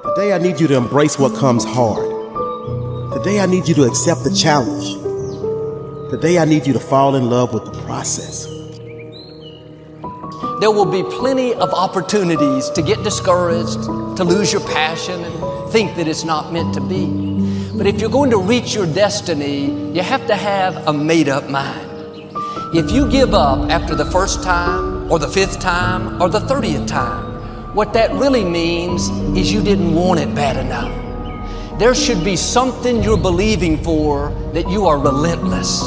Today I need you to embrace what comes hard. Today I need you to accept the challenge. Today I need you to fall in love with the process. There will be plenty of opportunities to get discouraged, to lose your passion and think that it's not meant to be. But if you're going to reach your destiny, you have to have a made-up mind. If you give up after the first time, or the 5th time, or the 30th time, what that really means is you didn't want it bad enough. There should be something you're believing for that you are relentless.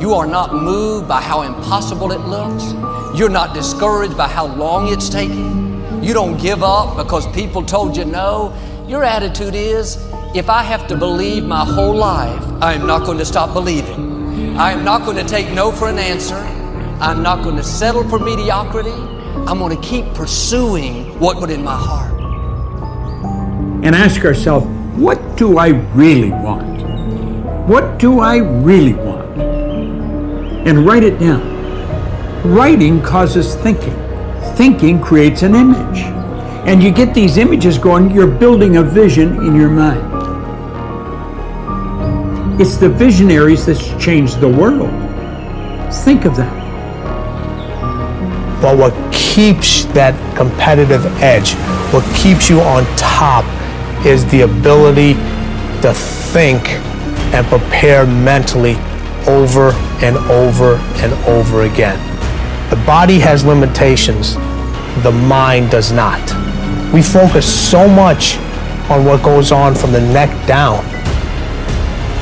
You are not moved by how impossible it looks. You're not discouraged by how long it's taking. You don't give up because people told you no. Your attitude is, if I have to believe my whole life, I am not going to stop believing. I am not going to take no for an answer. I'm not going to settle for mediocrity. I'm going to keep pursuing what was in my heart. And ask ourselves, what do I really want? What do I really want? And write it down. Writing causes thinking. Thinking creates an image. And you get these images going, you're building a vision in your mind. It's the visionaries that's changed the world. Think of that. But what keeps that competitive edge, what keeps you on top, is the ability to think and prepare mentally over and over and over again. The body has limitations, the mind does not. We focus so much on what goes on from the neck down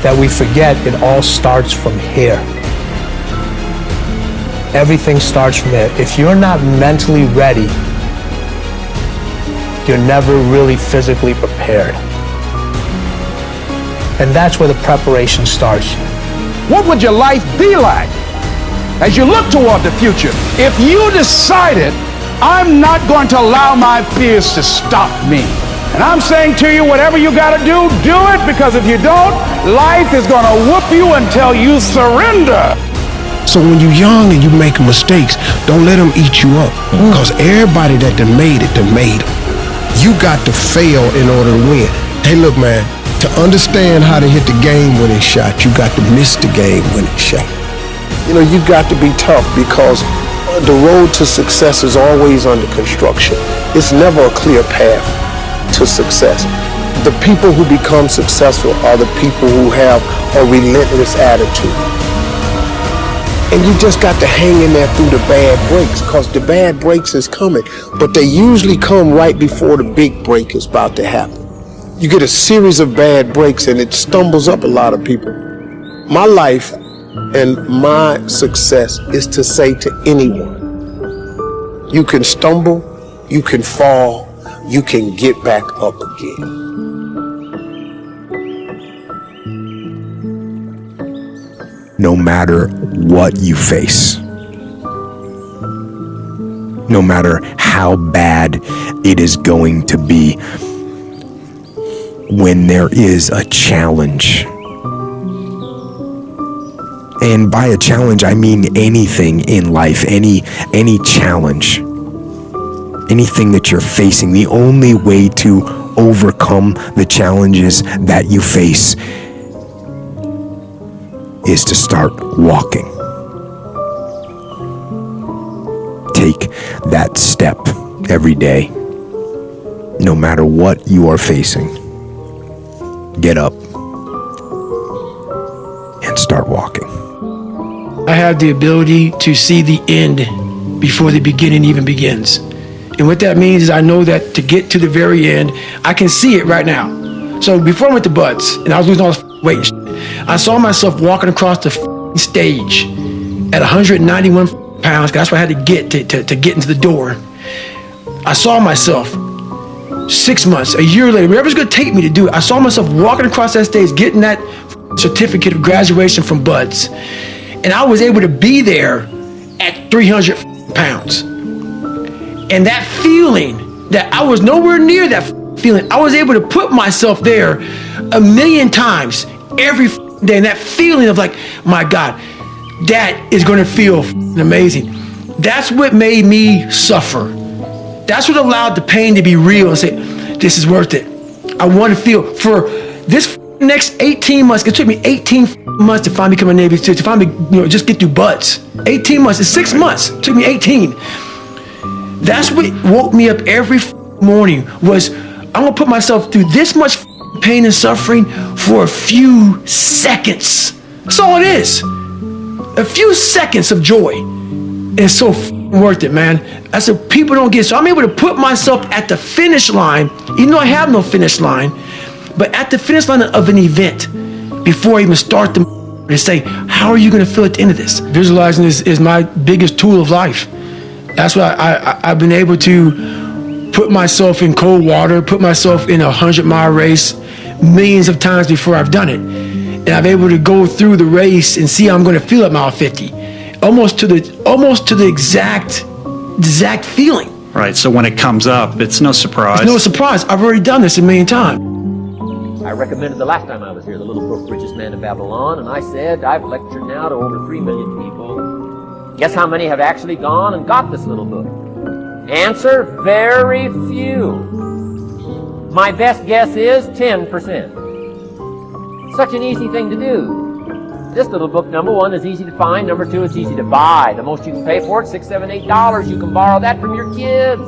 that we forget it all starts from here. Everything starts from there. If you're not mentally ready, you're never really physically prepared. And that's where the preparation starts. What would your life be like as you look toward the future if you decided, I'm not going to allow my fears to stop me? And I'm saying to you, whatever you got to do it, because if you don't, life is going to whoop you until you surrender. So when you're young and you make mistakes, don't let them eat you up. Because everybody that done made it. You got to fail in order to win. Hey, look, man, to understand how to hit the game-winning shot, you got to miss the game-winning shot. You know, you got to be tough because the road to success is always under construction. It's never a clear path to success. The people who become successful are the people who have a relentless attitude. And you just got to hang in there through the bad breaks, because the bad breaks is coming, but they usually come right before the big break is about to happen. You get a series of bad breaks and it stumbles up a lot of people. My life and my success is to say to anyone, you can stumble, you can fall, you can get back up again. No matter what you face, no matter how bad it is going to be, when there is a challenge, and by a challenge I mean anything in life, any challenge, anything that you're facing, the only way to overcome the challenges that you face is to start walking. Take that step every day, no matter what you are facing. Get up and start walking. I have the ability to see the end before the beginning even begins. And what that means is I know that to get to the very end, I can see it right now. So before I went to Buds and I was losing all this weight and shit, I saw myself walking across the stage at 191 pounds. That's what I had to get to get into the door. I saw myself 6 months, a year later, whatever's gonna take me to do it, I saw myself walking across that stage, getting that certificate of graduation from Buds. And I was able to be there at 300 pounds. And that feeling that I was nowhere near that feeling, I was able to put myself there 1,000,000 times every day. And that feeling of like, my God, that is gonna feel amazing. That's what made me suffer That's what allowed the pain to be real and say, this is worth it. I want to feel for this next 18 months. It took me 18 months to finally become a Navy SEAL, to finally, just get through buds. 18 months, it's 6 months. It took me 18. That's what woke me up every morning was, I'm gonna put myself through this much pain and suffering for a few seconds. That's all it is. A few seconds of joy. And it's so worth it, man. That's what people don't get. So I'm able to put myself at the finish line, even though I have no finish line, but at the finish line of an event before I even start to say, how are you going to feel at the end of this? Visualizing is my biggest tool of life. That's why I've been able to put myself in cold water, put myself in a 100-mile race millions of times before I've done it. And I'm able to go through the race and see how I'm going to feel at mile 50. Almost to the exact feeling. Right, so when it comes up, it's no surprise. It's no surprise. I've already done this a million times. I recommended the last time I was here, the little book, Richest Man in Babylon, and I said, I've lectured now to over 3 million people. Guess how many have actually gone and got this little book? Answer, very few. My best guess is 10%. Such an easy thing to do. This little book, number one, is easy to find. Number two, it's easy to buy. The most you can pay for it, $6, $7, $8. You can borrow that from your kids.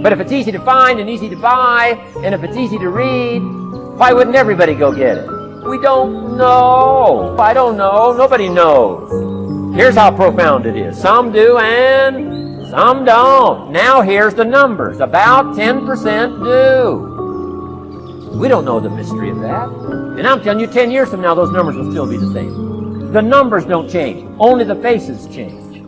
But if it's easy to find and easy to buy, and if it's easy to read, why wouldn't everybody go get it? We don't know. I don't know. Nobody knows. Here's how profound it is. Some do and some don't. Now here's the numbers. About 10% do. We don't know the mystery of that. And I'm telling you, 10 years from now, those numbers will still be the same. The numbers don't change. Only the faces change.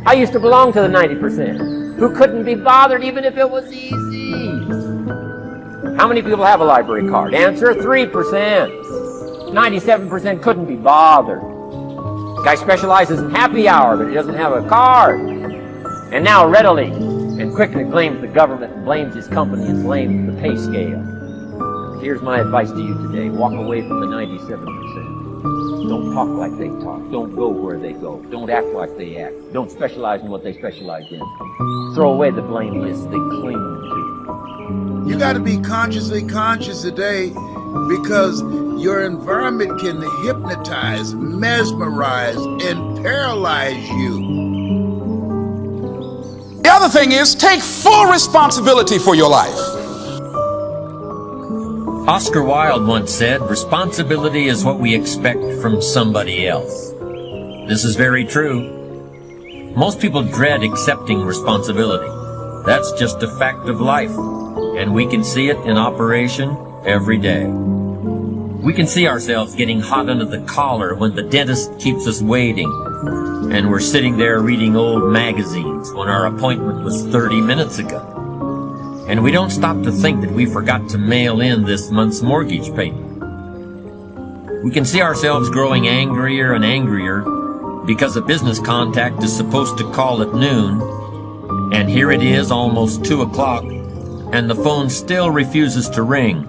I used to belong to the 90% who couldn't be bothered even if it was easy. How many people have a library card? Answer, 3%. 97% couldn't be bothered. Guy specializes in happy hour, but he doesn't have a card. And now readily and quickly blames the government and blames his company and blames the pay scale. Here's my advice to you today. Walk away from the 97%. Don't talk like they talk. Don't go where they go. Don't act like they act. Don't specialize in what they specialize in. Throw away the blame list they cling to. You got to be consciously conscious today because your environment can hypnotize, mesmerize, and paralyze you. The other thing is, take full responsibility for your life. Oscar Wilde once said, responsibility is what we expect from somebody else. This is very true. Most people dread accepting responsibility. That's just a fact of life, and we can see it in operation every day. We can see ourselves getting hot under the collar when the dentist keeps us waiting, and we're sitting there reading old magazines when our appointment was 30 minutes ago. And we don't stop to think that we forgot to mail in this month's mortgage payment. We can see ourselves growing angrier and angrier because a business contact is supposed to call at noon, and here it is almost 2 o'clock, and the phone still refuses to ring.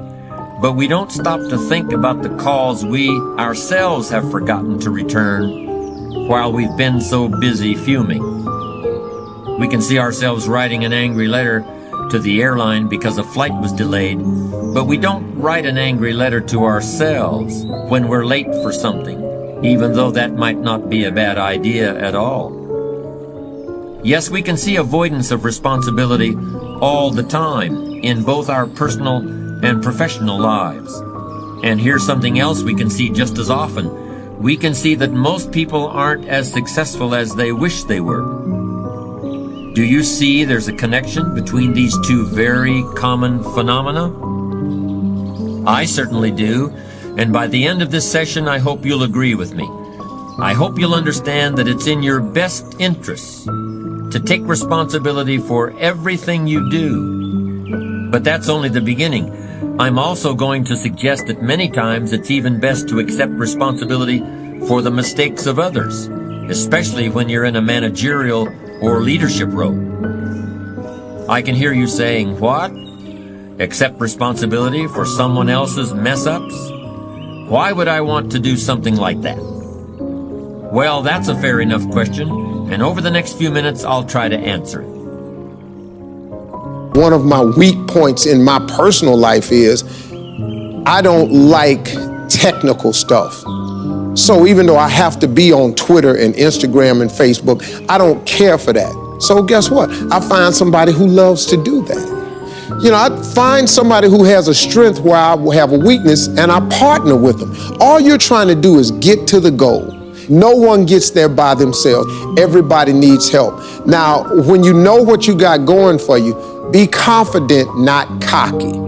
But we don't stop to think about the calls we ourselves have forgotten to return while we've been so busy fuming. We can see ourselves writing an angry letter to the airline because a flight was delayed, but we don't write an angry letter to ourselves when we're late for something, even though that might not be a bad idea at all. Yes, we can see avoidance of responsibility all the time in both our personal and professional lives. And here's something else we can see just as often. We can see that most people aren't as successful as they wish they were. Do you see there's a connection between these two very common phenomena? I certainly do, and by the end of this session, I hope you'll agree with me. I hope you'll understand that it's in your best interests to take responsibility for everything you do. But that's only the beginning. I'm also going to suggest that many times it's even best to accept responsibility for the mistakes of others, especially when you're in a managerial or leadership role. I can hear you saying, what? Accept responsibility for someone else's mess-ups? Why would I want to do something like that? Well, that's a fair enough question, and over the next few minutes I'll try to answer it. One of my weak points in my personal life is I don't like technical stuff. So even though I have to be on Twitter and Instagram and Facebook, I don't care for that. So guess what? I find somebody who loves to do that. You know, I find somebody who has a strength where I have a weakness, and I partner with them. All you're trying to do is get to the goal. No one gets there by themselves. Everybody needs help. Now, when you know what you got going for you, be confident, not cocky.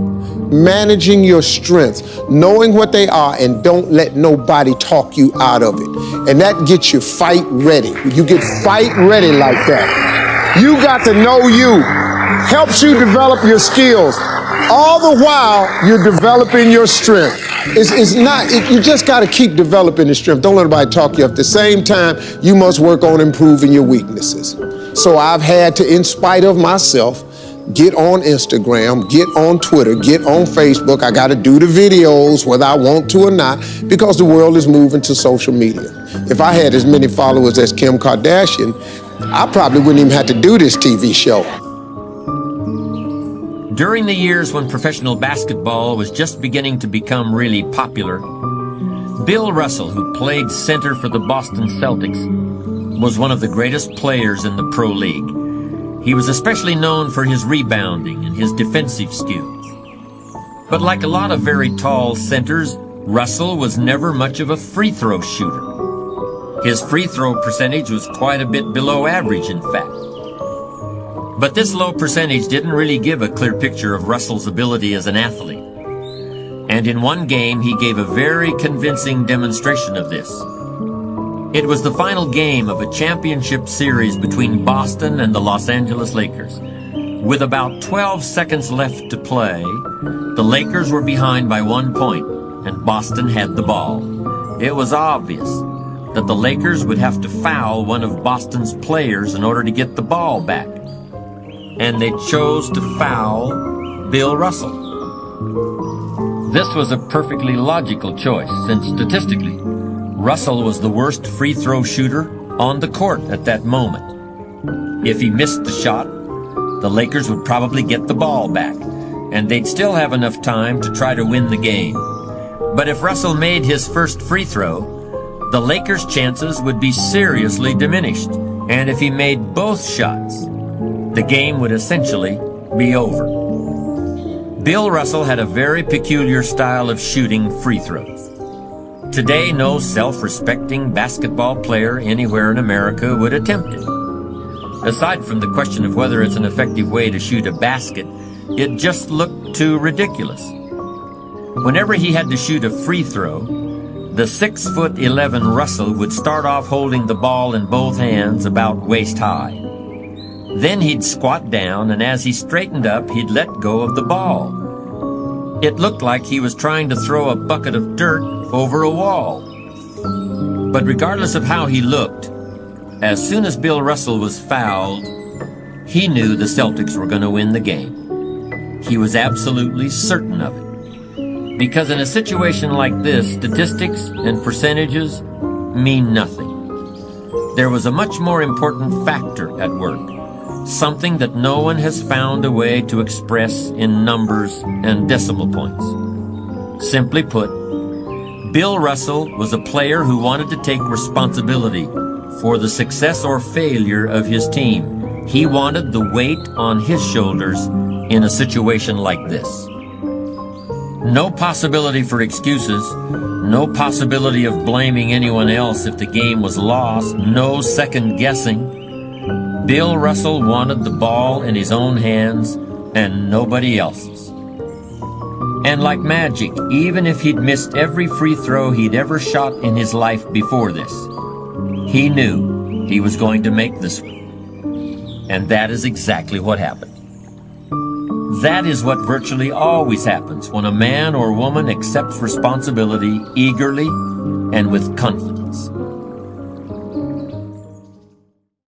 Managing your strengths, knowing what they are, and don't let nobody talk you out of it. And that gets you fight ready. You get fight ready like that. You got to know you. Helps you develop your skills. All the while, you're developing your strength. You just got to keep developing the strength. Don't let anybody talk you up. At the same time, you must work on improving your weaknesses. So I've had to, in spite of myself, get on Instagram, get on Twitter, get on Facebook. I got to do the videos whether I want to or not, because the world is moving to social media. If I had as many followers as Kim Kardashian, I probably wouldn't even have to do this TV show. During the years when professional basketball was just beginning to become really popular, Bill Russell, who played center for the Boston Celtics, was one of the greatest players in the pro league. He was especially known for his rebounding and his defensive skills. But like a lot of very tall centers, Russell was never much of a free throw shooter. His free throw percentage was quite a bit below average, in fact. But this low percentage didn't really give a clear picture of Russell's ability as an athlete. And in one game, he gave a very convincing demonstration of this. It was the final game of a championship series between Boston and the Los Angeles Lakers. With about 12 seconds left to play, the Lakers were behind by 1 point, and Boston had the ball. It was obvious that the Lakers would have to foul one of Boston's players in order to get the ball back. And they chose to foul Bill Russell. This was a perfectly logical choice, since statistically, Russell was the worst free throw shooter on the court at that moment. If he missed the shot, the Lakers would probably get the ball back, and they'd still have enough time to try to win the game. But if Russell made his first free throw, the Lakers' chances would be seriously diminished. And if he made both shots, the game would essentially be over. Bill Russell had a very peculiar style of shooting free throws. Today, no self-respecting basketball player anywhere in America would attempt it. Aside from the question of whether it's an effective way to shoot a basket, it just looked too ridiculous. Whenever he had to shoot a free throw, the 6'11" Russell would start off holding the ball in both hands about waist high. Then he'd squat down, and as he straightened up, he'd let go of the ball. It looked like he was trying to throw a bucket of dirt over a wall. But regardless of how he looked, as soon as Bill Russell was fouled, he knew the Celtics were going to win the game. He was absolutely certain of it. Because in a situation like this, statistics and percentages mean nothing. There was a much more important factor at work. Something that no one has found a way to express in numbers and decimal points. Simply put, Bill Russell was a player who wanted to take responsibility for the success or failure of his team. He wanted the weight on his shoulders in a situation like this. No possibility for excuses, no possibility of blaming anyone else if the game was lost, no second guessing. Bill Russell wanted the ball in his own hands and nobody else's. And like magic, even if he'd missed every free throw he'd ever shot in his life before this, he knew he was going to make this one. And that is exactly what happened. That is what virtually always happens when a man or woman accepts responsibility eagerly and with confidence.